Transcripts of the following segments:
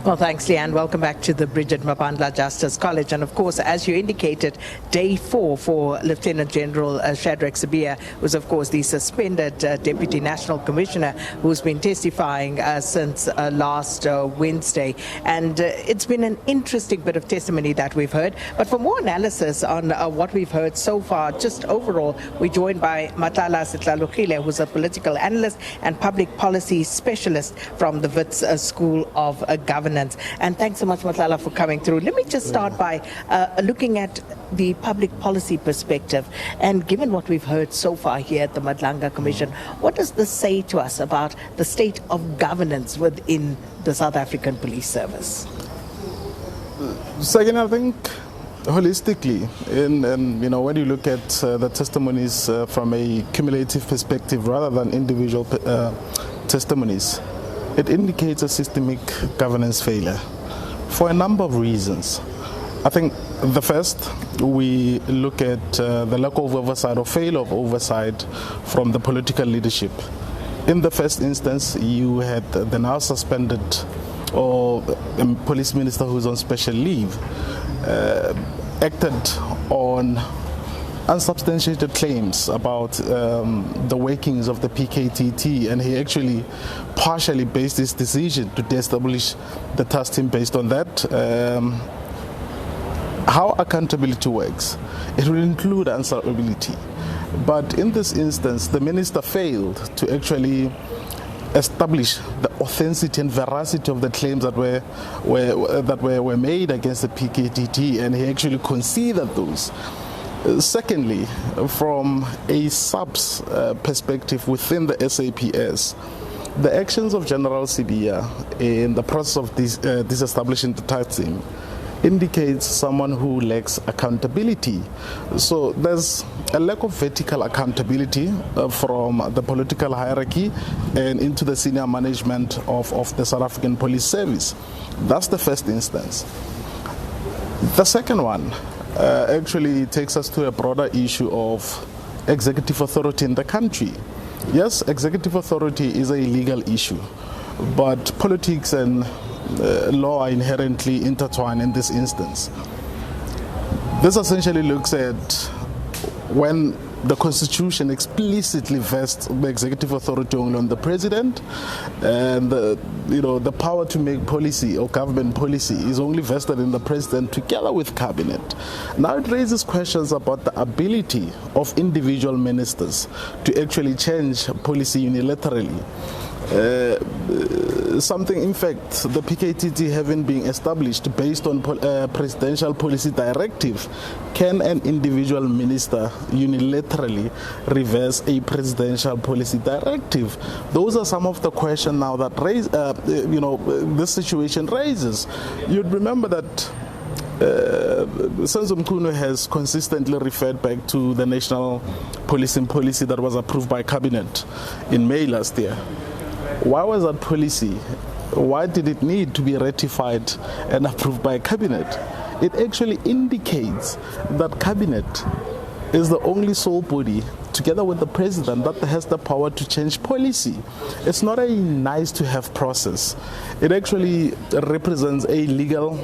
Well, thanks, Leanne. Welcome back to the Bridget Mabandla Justice College. And of course, as you indicated, day 4 for Lieutenant General Shadrack Sibiya, who's of course the suspended Deputy National Commissioner who's been testifying since last Wednesday. And it's been an interesting bit of testimony that we've heard. But for more analysis on what we've heard so far, just overall, we're joined by Matala Setlalogile, who's a political analyst and public policy specialist from the Wits School of Governance. And thanks so much, Matala, for coming through. Let me just start by looking at the public policy perspective. And given what we've heard so far here at the Madlanga Commission, what does this say to us about the state of governance within the South African Police Service? Second, I think holistically, when you look at the testimonies from a cumulative perspective rather than individual testimonies, it indicates a systemic governance failure for a number of reasons. I think the first, we look at the lack of oversight or failure of oversight from the political leadership. In the first instance, you had the now suspended or police minister who's on special leave acted on unsubstantiated claims about the workings of the PKTT, and he actually partially based his decision to de-establish the task team based on that. How accountability works, it will include answerability. But in this instance, the minister failed to actually establish the authenticity and veracity of the claims that were made against the PKTT, and he actually considered those. Secondly, from a SAPS perspective within the SAPS, the actions of General Sibiya in the process of disestablishing the task team indicates someone who lacks accountability. So there's a lack of vertical accountability from the political hierarchy and into the senior management of the South African Police Service. That's the first instance. The second one actually takes us to a broader issue of executive authority in the country. Yes, executive authority is a legal issue, but politics and law are inherently intertwined in this instance. This essentially looks at when the Constitution explicitly vests the executive authority only on the president, and the power to make policy or government policy is only vested in the president together with cabinet. Now it raises questions about the ability of individual ministers to actually change policy unilaterally. Something, in fact, the PKTT having been established based on presidential policy directive. Can an individual minister unilaterally reverse a presidential policy directive? Those are some of the questions now that this situation raises. You'd remember that Senzo Mchunu has consistently referred back to the national policing policy that was approved by cabinet in May last year. Why was that policy? Why did it need to be ratified and approved by cabinet? It actually indicates that cabinet is the only sole body, together with the president, that has the power to change policy. It's not a nice to have process. It actually represents a legal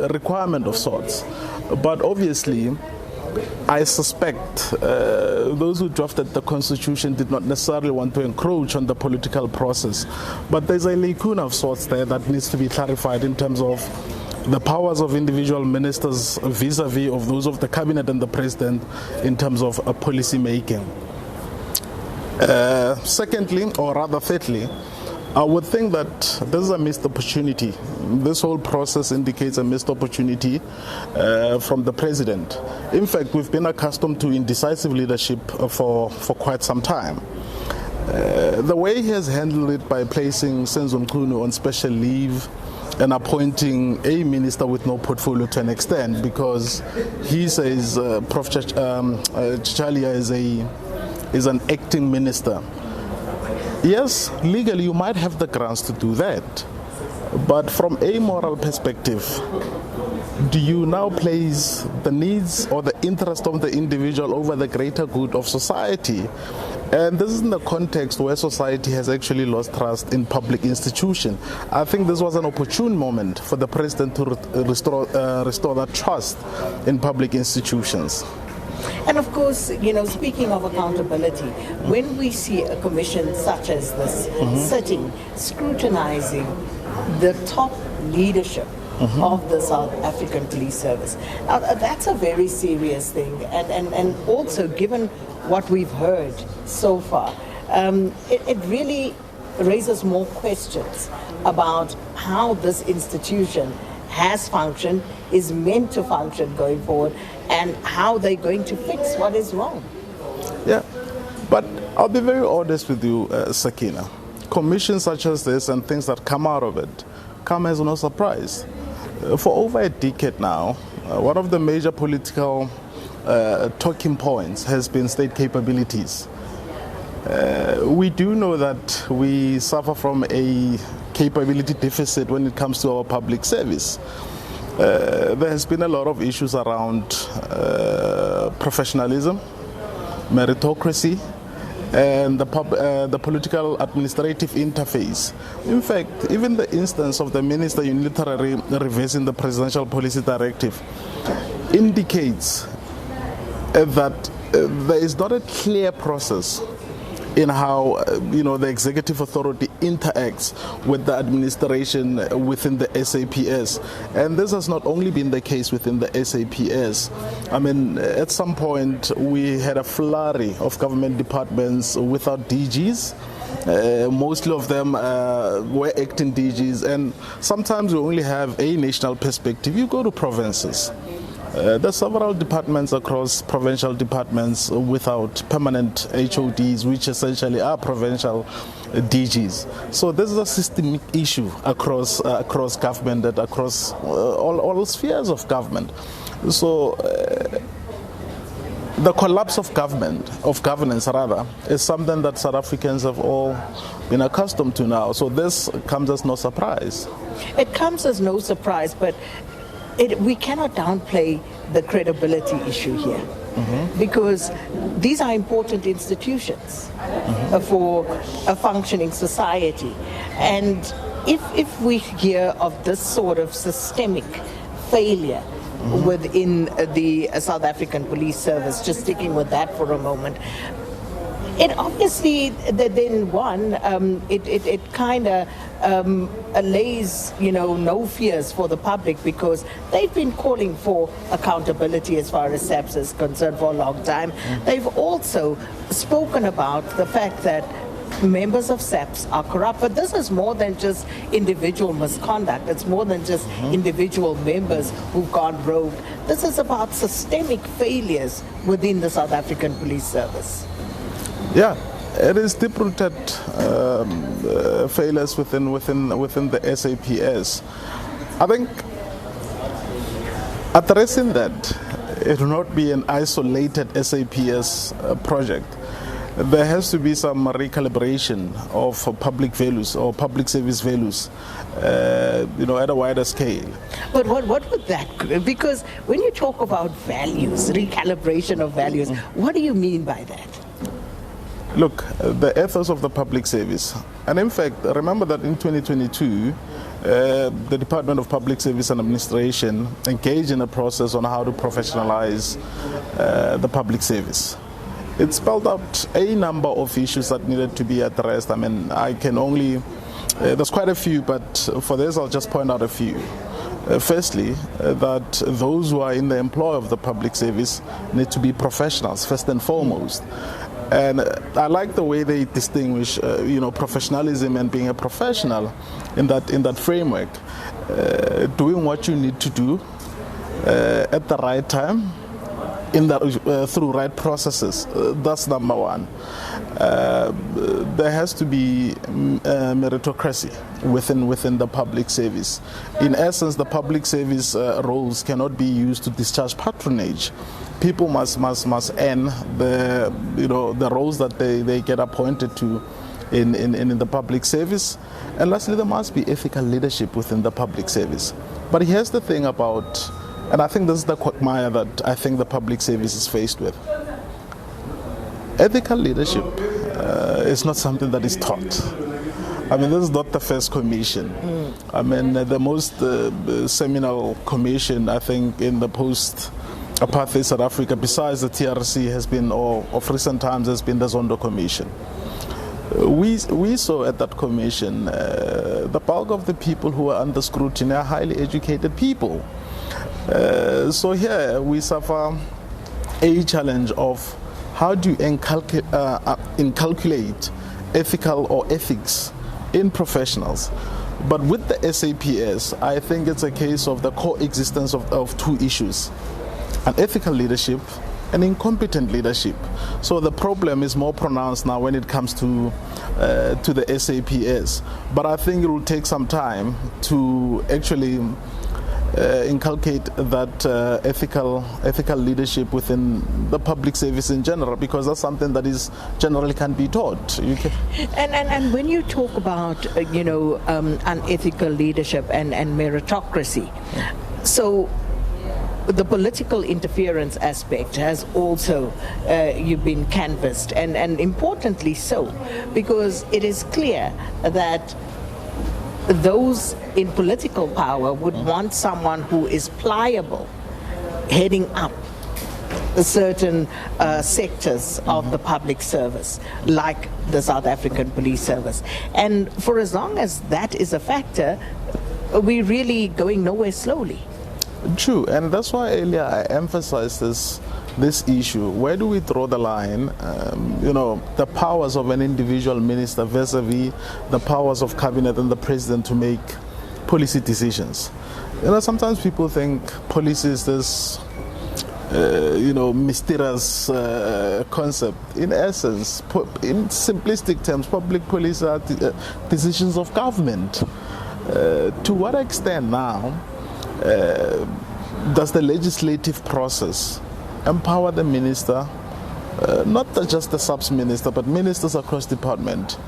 requirement of sorts. But obviously, I suspect those who drafted the Constitution did not necessarily want to encroach on the political process. But there's a lacuna of sorts there that needs to be clarified in terms of the powers of individual ministers vis-a-vis of those of the cabinet and the president in terms of policy making. Secondly, or rather thirdly, I would think that this is a missed opportunity. This whole process indicates a missed opportunity from the president. In fact, we've been accustomed to indecisive leadership for quite some time. The way he has handled it by placing Senzo Mchunu on special leave and appointing a minister with no portfolio to an extent, because he says Prof. Chichalia is an acting minister. Yes, legally you might have the grounds to do that, but from a moral perspective, do you now place the needs or the interest of the individual over the greater good of society? And this is in the context where society has actually lost trust in public institutions. I think this was an opportune moment for the president to restore that trust in public institutions. And of course, speaking of accountability, when we see a commission such as this sitting, scrutinizing the top leadership of the South African Police Service, now that's a very serious thing. And also, given what we've heard so far, it really raises more questions about how this institution has functioned, is meant to function going forward, and how they're going to fix what is wrong. Yeah, but I'll be very honest with you, Sakina. Commissions such as this and things that come out of it come as no surprise. For over a decade now, one of the major political talking points has been state capabilities. We do know that we suffer from a capability deficit when it comes to our public service. There has been a lot of issues around professionalism, meritocracy, and the political administrative interface. In fact, even the instance of the minister unilaterally reversing the presidential policy directive indicates that there is not a clear process in how the executive authority interacts with the administration within the SAPS. And this has not only been the case within the SAPS. I mean, at some point we had a flurry of government departments without DGs. Mostly of them were acting DGs, and sometimes we only have a national perspective. You go to provinces. There are several departments across provincial departments without permanent HODs, which essentially are provincial DGs. So this is a systemic issue across government and across all spheres of government. So the collapse of governance rather, is something that South Africans have all been accustomed to now. So this comes as no surprise. It comes as no surprise, but we cannot downplay the credibility issue here, because these are important institutions for a functioning society. And if we hear of this sort of systemic failure within the South African Police Service, just sticking with that for a moment, it obviously, then one, it kind of allays, no fears for the public, because they've been calling for accountability as far as SAPS is concerned for a long time. They've also spoken about the fact that members of SAPS are corrupt, but this is more than just individual misconduct. It's more than just individual members who've gone rogue. This is about systemic failures within the South African Police Service. Yeah, it is deep-rooted failures within the SAPS. I think addressing that, it will not be an isolated SAPS project. There has to be some recalibration of public values or public service values, at a wider scale. But what would that? Because when you talk about values, recalibration of values, what do you mean by that? Look, the ethos of the public service. And in fact, remember that in 2022, the Department of Public Service and Administration engaged in a process on how to professionalize the public service. It spelled out a number of issues that needed to be addressed. I mean, I can only, there's quite a few, but for this I'll just point out a few. Firstly, that those who are in the employ of the public service need to be professionals, first and foremost. And I like the way they distinguish, professionalism and being a professional in that framework. Doing what you need to do at the right time, through right processes. That's number one. There has to be meritocracy within the public service. In essence, the public service roles cannot be used to discharge patronage. People must earn the roles that they get appointed to in the public service. And lastly, there must be ethical leadership within the public service. But here's the thing about, and I think this is the quagmire that I think the public service is faced with. Ethical leadership is not something that is taught. I mean, this is not the first commission. I mean, the most seminal commission, I think, in the post-apartheid South Africa, besides the TRC, has been, or of recent times, has been the Zondo Commission. We saw at that commission the bulk of the people who are under scrutiny are highly educated people. So here we suffer a challenge of how do you inculcate ethical or ethics in professionals. But with the SAPS, I think it's a case of the coexistence of two issues: an ethical leadership and incompetent leadership. So the problem is more pronounced now when it comes to the SAPS. But I think it will take some time to actually inculcate that ethical leadership within the public service in general, because that's something that is generally can be taught. And when you talk about unethical leadership and meritocracy, so the political interference aspect has also you've been canvassed, and importantly so, because it is clear that those in political power would want someone who is pliable heading up certain sectors of the public service, like the South African Police Service. And for as long as that is a factor, we're really going nowhere slowly. True, and that's why earlier I emphasized this issue. Where do we draw the line? The powers of an individual minister vis-a-vis the powers of cabinet and the president to make policy decisions. Sometimes people think policy is this mysterious concept. In essence, in simplistic terms, public policy are decisions of government. To what extent now does the legislative process empower the minister, not just the sub-minister, but ministers across department,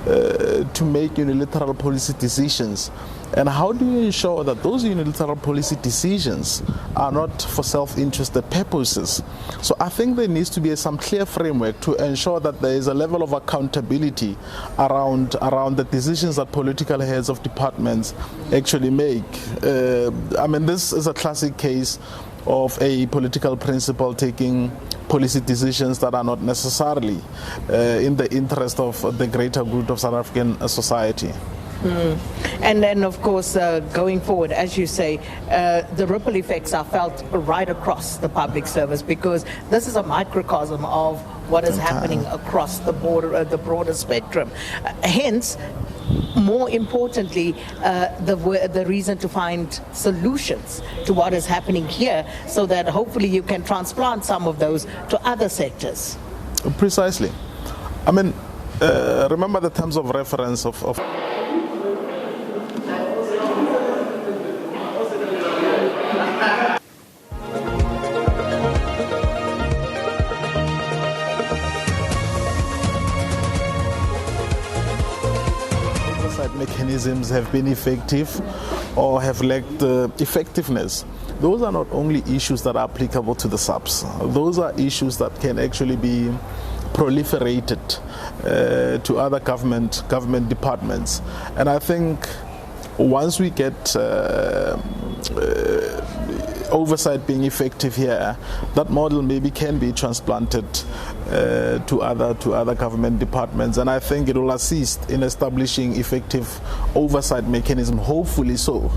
to make unilateral policy decisions? And how do you ensure that those unilateral policy decisions are not for self-interested purposes? So I think there needs to be some clear framework to ensure that there is a level of accountability around the decisions that political heads of departments actually make. This is a classic case of a political principal taking policy decisions that are not necessarily in the interest of the greater good of South African society. And then, of course, going forward, as you say, the ripple effects are felt right across the public service, because this is a microcosm of what is happening across the broader spectrum. Hence, more importantly, the reason to find solutions to what is happening here, so that hopefully you can transplant some of those to other sectors. Precisely. Remember the terms of reference of mechanisms have been effective or have lacked effectiveness. Those are not only issues that are applicable to the subs. Those are issues that can actually be proliferated to other government departments. And I think once we get oversight being effective here, that model maybe can be transplanted to other government departments, and I think it will assist in establishing effective oversight mechanism, hopefully so.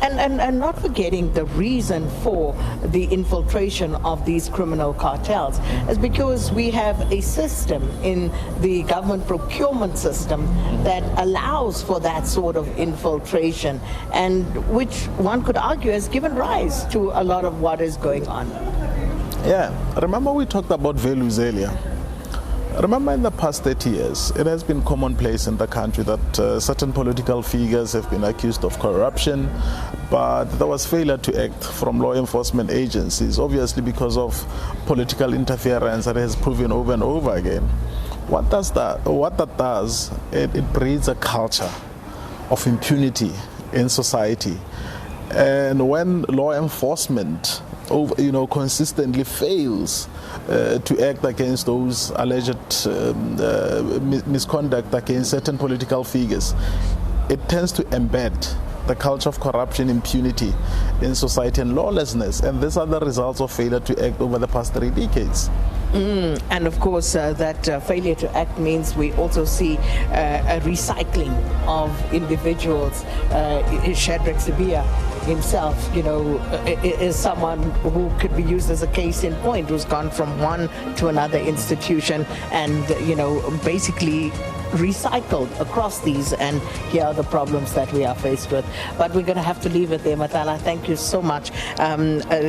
And not forgetting the reason for the infiltration of these criminal cartels is because we have a system in the government procurement system that allows for that sort of infiltration, and which one could argue has given rise to a lot of what is going on. Yeah, remember we talked about values earlier. Remember, in the past 30 years, it has been commonplace in the country that certain political figures have been accused of corruption, but there was failure to act from law enforcement agencies, obviously because of political interference that has proven over and over again. What that does, it breeds a culture of impunity in society. And when law enforcement consistently fails to act against those alleged misconduct against certain political figures, it tends to embed the culture of corruption, impunity in society and lawlessness. And these are the results of failure to act over the past 3 decades. And of course, that failure to act means we also see a recycling of individuals. Shadrack Sibiya himself, is someone who could be used as a case in point, who's gone from one to another institution and, basically recycled across these, and here are the problems that we are faced with. But we're going to have to leave it there. Matala, thank you so much.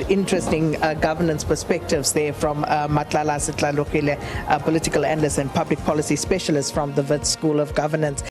Interesting governance perspectives there from Matlala Sitlalokile, political analyst and public policy specialist from the Wits School of Governance.